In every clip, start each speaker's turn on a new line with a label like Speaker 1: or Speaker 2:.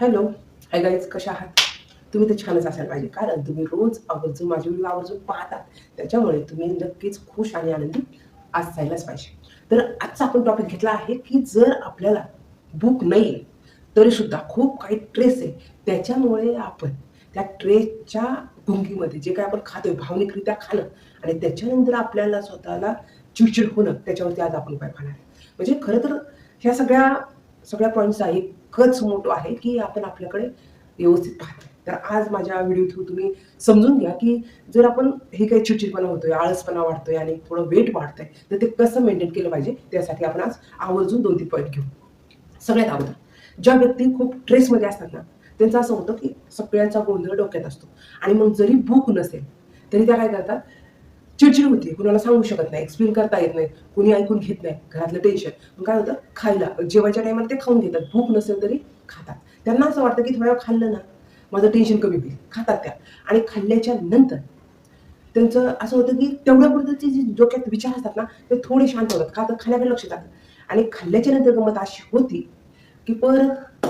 Speaker 1: Hello. Hi guys, कशा आहात? तुम्ही तर छानच असायला पाहिजे, कारण तुम्ही रोज आवर्जून माझे व्हिडिओ आवर्जून पाहतात. त्याच्यामुळे तुम्ही नक्कीच खुश आणि आनंदी असायलाच पाहिजे. तर आजचा आपण टॉपिक घेतला आहे, की जर आपल्याला भूक नाही आहे, तरीसुद्धा खूप काही ट्रेस आहे. त्याच्यामुळे आपण त्या ट्रेसच्या भुंगीमध्ये जे काही आपण खातोय, भावनिकरित्या खाणं आणि त्याच्यानंतर आपल्याला स्वतःला चिडचिड होणं, त्याच्यावरती आज आपण उपाय पाहणार आहे. म्हणजे खरं तर ह्या सगळ्या सगळ्या पॉईंट्सचा एकच मोटो आहे, की आपण आपल्याकडे व्यवस्थित पाहतोय. तर आज माझ्या व्हिडिओ थ्रू तुम्ही समजून घ्या, की जर आपण हे काही चिडचिडपणा होतोय, आळसपणा वाढतोय आणि थोडं वेट वाढतंय, तर ते कसं मेंटेन केलं पाहिजे, त्यासाठी आपण आज आवर्जून 2-3 पॉईंट घेऊ. सगळ्यात अगोदर, ज्या व्यक्ती खूप स्ट्रेसमध्ये असतात ना, त्यांचं असं होतं, की सगळ्यांचा गोंधळ डोक्यात असतो आणि मग जरी भूक नसेल, तरी त्या काय करतात, चिडचिड होते, कुणाला सांगू शकत नाही, एक्सप्लेन करता येत नाही, कुणी ऐकून घेत नाही, घरातलं टेन्शन. मग काय होतं, खायला जेवायच्या टायमाला ते खाऊन घेतात, भूक नसेल तरी खातात. त्यांना असं वाटतं, की थोड्या वेळ खाल्लं ना, माझं टेन्शन कमी होईल. खातात त्या आणि खाल्ल्याच्या नंतर त्यांचं असं होतं, की तेवढ्यापुरते जे डोक्यात विचार असतात ना, ते थोडे शांत होतात. का तर खाण्याकडे लक्ष जातं आणि खाल्ल्याच्या नंतर गंमत अशी होती, की परत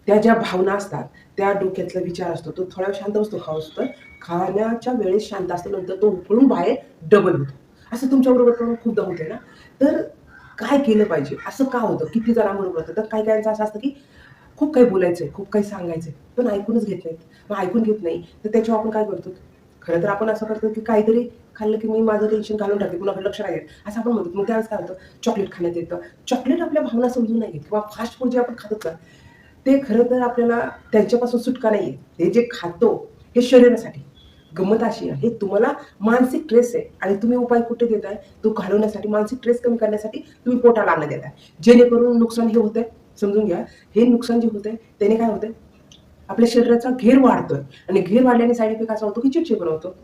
Speaker 1: त्या ज्या भावना असतात, त्या डोक्यातला विचार असतो, तो थोडा वेळ शांत बसतो, खाऊस्तोवर. खाण्याच्या वेळेस शांत असतो, नंतर तो उकळून बाहेर डबल होतो. असं तुमच्याबरोबर पण खूपदा होतंय ना? तर काय केलं पाहिजे? असं का होतं? किती जणांबरोबर होतं? तर काही-काहींचं असं असतं, की खूप काही बोलायचंय, खूप काही सांगायचंय, पण ऐकूनच घेत नाहीत. मग ऐकून घेत नाही, तर त्याच्यावर आपण काय करतो? खरं तर आपण असं करतो, की काहीतरी खाल्लं, की मी माझं टेन्शन घालून टाकते, कुणाकडे लक्ष नाही देत, असं आपण म्हणतो. मग त्यावेळेस काय होतं? चॉकलेट खाण्यात येतं. चॉकलेट आपल्या भावना समजून नाही घेत किंवा फास्ट फूड जे आपण खातो ना, ते खरं तर आपल्याला त्यांच्यापासून सुटका नाहीये. हे जे खातो, हे शरीरासाठी. गंमत अशी आहे, तुम्हाला मानसिक ट्रेस आहे आणि तुम्ही उपाय कुठे देताय? तो घालवण्यासाठी, मानसिक ट्रेस कमी करण्यासाठी तुम्ही पोटाला अन्न देताय. जेणेकरून नुकसान हे होतंय, समजून घ्या. हे नुकसान जे होतंय, त्याने काय होतंय? आपल्या शरीराचा घेर वाढतोय आणि घेर वाढल्याने साइड इफेक्ट असा होतो, की चिडचिडपणा होतो.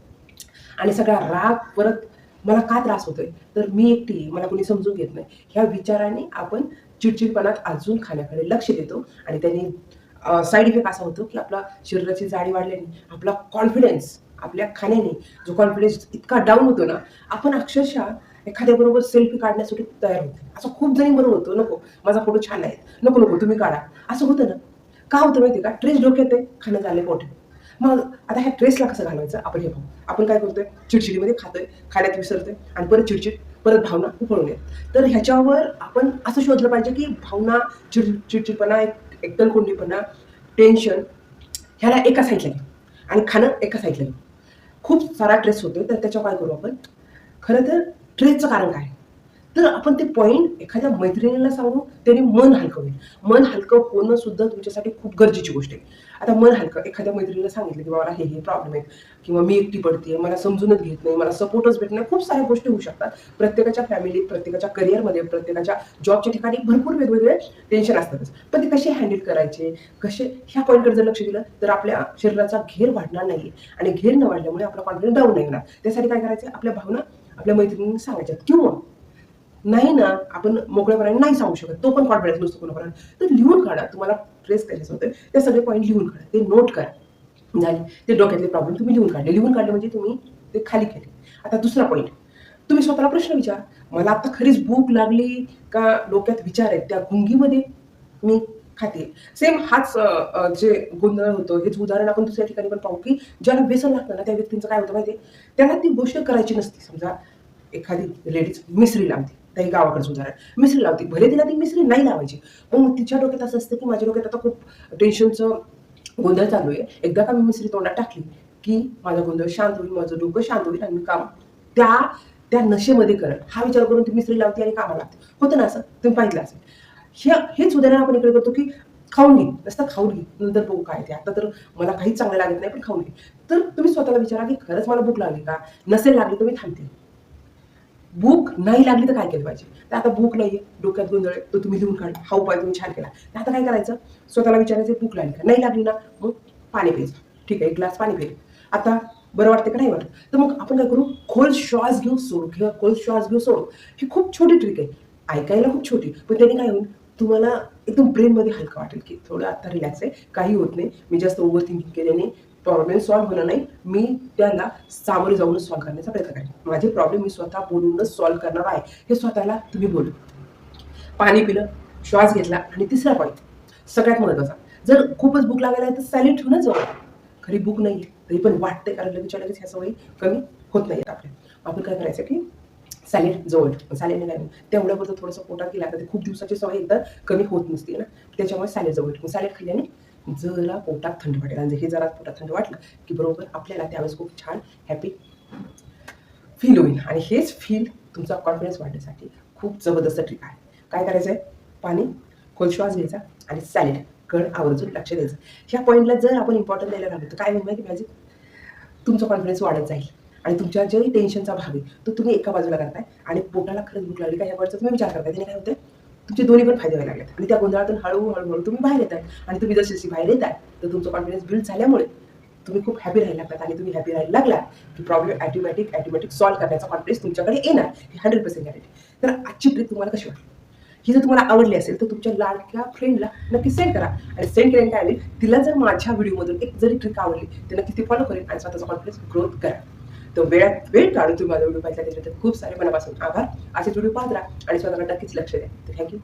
Speaker 1: आणि सगळा राग परत मला का त्रास होतोय? तर मी एकटी आहे, मला कोणी समजून घेत नाही. ह्या विचाराने आपण चिडचिडपणात अजून खाण्याकडे लक्ष देतो आणि त्याने साइड इफेक्ट असा होतो, की आपला शरीराची जाडी वाढल्याने आपला कॉन्फिडन्स आपल्या खाण्याने जो कॉन्फिडन्स इतका डाऊन होतो ना, आपण अक्षरशः एखाद्याबरोबर सेल्फी काढण्यासाठी तयार होतो. असं खूप जणींबरोबर होतं, "नको, माझा फोटो छान आहे. नको, नको, तुम्ही काढा." असं होतं ना. का होतं माहिती आहे का? ट्रेस डोक्यात आहे, खाणं झालंय पोटात. मग आता ह्या ट्रेसला कसं घालवायचं आपण हे पाहू. आपण काय करतोय, चिडचिडीमध्ये खातोय, खाण्यात विसरतोय आणि परत चिडचिड, परत भावना उफळून येतात. तर ह्याच्यावर आपण असं शोधलं पाहिजे, की भावना, चिडचिडपणा, एकलकोंडीपणा, टेन्शन ह्याला एका साईडला घे आणि खाणं एका साईडला घे. खूप सारा ट्रेस होतोय, तर त्याच्यावर काय करू आपण? खरं तर ट्रेसचं कारण काय? तर आपण ते पॉइंट एखाद्या मैत्रिणीला सांगू, त्याने मन हलकं होईल. मन हलकं होणं सुद्धा तुमच्यासाठी खूप गरजेची गोष्ट आहे. आता मन हलकं एखाद्या मैत्रिणीला सांगितलं, की मला हे प्रॉब्लेम आहेत किंवा मी एकटी पडतेय, मला समजूनच घेत नाही, मला सपोर्टच भेटत नाही. खूप साऱ्या गोष्टी होऊ शकतात. प्रत्येकाच्या फॅमिलीत, प्रत्येकाच्या करिअरमध्ये, प्रत्येकाच्या जॉबच्या ठिकाणी भरपूर वेगवेगळे टेन्शन असतातच. पण ते कसे हँडल करायचे, कसे ह्या पॉइंटकडे जर लक्ष दिलं, तर आपल्या शरीराचा घेर वाढणार नाहीये आणि घेर न वाढल्यामुळे आपला कॉन्फिडन्स डाऊन नाही होणार. त्यासाठी काय करायचं? आपल्या भावना आपल्या मैत्रिणींना सांगायच्यात किंवा नाही ना, आपण मोकळेपणाने नाही सांगू शकत. तो पण कॉन्फिडन्स नसतो कोणाकोणाला. तर लिहून काढा. तुम्हाला ट्रेस करायचं होतं, ते सगळे पॉइंट लिहून काढा. ते नोट करा. झाले. ते डोक्यातले प्रॉब्लेम तुम्ही लिहून काढले. लिहून काढले म्हणजे तुम्ही ते खाली केले. आता दुसरा पॉइंट. तुम्ही स्वतःला प्रश्न विचारा. मला आता खरीच भूक लागली का डोक्यात विचार आहेत, त्या गुंगीमध्ये मी खाते. सेम हाच जे गोंधळ होतो, हेच उदाहरण आपण दुसऱ्या ठिकाणी पण पाहू, की ज्याला व्यसन लागतं ना, त्या व्यक्तींचं काय होतं माहिती आहे? त्यांना ती गोष्ट करायची नसते. समजा एखादी लेडीज मिसरी लावते. काही गावाकडचं उदाहरण. मिसरी लावते. भले तिला ती मिसरी नाही लावायची. पण मग तिच्या डोक्यात असं असतं, की माझ्या डोक्यात आता खूप टेन्शनचं गोंधळ चालू आहे. एकदा का मी मिसरी तोंडात टाकली, की माझा गोंधळ शांत होईल, माझं डोकं शांत होईल आणि मी काम त्या त्या नशेमध्ये करेल. हा विचार करून ती मिसरी लावते आणि कामाला लागते. होतं ना असं? तुम्ही पाहिलं असेल. हेच उदाहरण आपण इकडे करतो, की खाऊन घे. नुसतं खाऊन घे. नंतर बघू काय ते. आता तर मला काहीच चांगलं लागत नाही, पण खाऊन घे. तर तुम्ही स्वतःला विचारा, की खरंच मला भूक लागली का? नसेल लागली तर मी थांबते. भूक नाही लागली तर काय केलं पाहिजे? तर आता भूक नाहीये, डोक्यात गोंधळ आहे, तो तुम्ही लिहून काढला. हा उपाय तुम्ही छान केला. तर आता काय करायचं? स्वतःला विचारायचं भूक लागली का? नाही लागली ना, मग पाणी प्यायचं. ठीक आहे, 1 ग्लास पाणी पिले. आता बरं वाटतं का नाही वाटत? तर मग आपण काय करू? खोल श्वास घेऊ, सोडू किंवा खोल श्वास घेऊ, सोडू. ही खूप छोटी ट्रिक आहे. ऐकायला खूप छोटी, पण त्याने काय होईल? तुम्हाला एकदम ब्रेनमध्ये हलकं वाटेल, की थोडं आता रिलॅक्स आहे, काही होत नाही. मी जास्त ओव्हर थिंकिंग केल्याने प्रॉब्लेम सॉल्व्ह होणार नाही. मी त्याला सामोरे जाऊनच सॉल्व्ह करण्याचा प्रयत्न करेन. माझे प्रॉब्लेम मी स्वतः बोलूनच सॉल्व्ह करणार आहे. हे स्वतःला तुम्ही बोलू. पाणी पिलं, श्वास घेतला आणि तिसरा पॉइंट सगळ्यात महत्त्वाचा. जर खूपच भूक लागायला आहे तर सॅलेड ठेवून जवळ. खरी भूक नाही तरी पण वाटते, कारण लगेचच्या लगेच ह्या सवयी कमी होत नाहीत आपल्या. आपण काय करायचं की सॅलेड जवळ ठेवू. सॅलेडने नाही तेवढ्यापुरतं थोडंसं पोटात गेला तर ते खूप दिवसाची सवय एकदा कमी होत नसते ना, त्याच्यामुळे सॅलेड जवळ ठेवू. सॅलेड खाल्ल्याने जरा पोटात थंड वाटेल, आणि हे जरा पोटात थंड वाटलं की बरोबर आपल्याला त्यावेळेस खूप छान हॅपी फील होईल. आणि हेच फील तुमचा कॉन्फिडन्स वाढण्यासाठी खूप जबरदस्त ट्रिक आहे. काय करायचं आहे, पाणी खोल श्वास घ्यायचा आणि सॅलेड कड आवर्जून लक्ष द्यायचं. ह्या पॉईंटला जर आपण इम्पॉर्टंट द्यायला लागलो तर काय होईल माहिती मॅजिक, तुमचा कॉन्फिडन्स वाढत जाईल. आणि तुमच्या जे टेन्शनचा भाग आहे तो तुम्ही एका बाजूला करताय, आणि पोटाला खरंच भूक लागली का ह्या वर्डचा तुम्ही विचार करताय, त्याने काय होतं, तुमचे दोन्ही पण फायदे व्हायला लागलेत. आणि त्या गोंधळातून हळूहळू तुम्ही बाहेर येताय. आणि तुम्ही जशी बाहेर येताय तर तुमचा कॉन्फिडन्स बिल्ड झाल्यामुळे तुम्ही खूप हॅपी राहायला लागतात. आणि तुम्ही हॅपी राहायला लागला की प्रॉब्लेम ॲटोमॅटिक सॉल्व्ह करण्याचा कॉन्फिडन्स तुमच्याकडे येणार, ही 100% गॅरंटी. तर आजची ट्रिक तुम्हाला कशी वाटली? ही जर तुम्हाला आवडली असेल तर तुमच्या लाडक्या फ्रेंडला नक्की सेंड करा. आणि सेंड केल्याने काय होईल, तिला जर माझ्या व्हिडिओमधून एक जरी ट्रिक आवडली तर नक्की ती फॉलो करेल आणि स्वतःचा कॉन्फिडन्स ग्रोथ करा. तर वेळात वेळ काढून तुम्ही माझा व्हिडिओ पाहिला त्याच्याबद्दल खूप सारे मनापासून आभार. असेच व्हिडिओ पाहत राहा आणि स्वतःकडे नक्कीच लक्ष द्या. तर थँक्यू.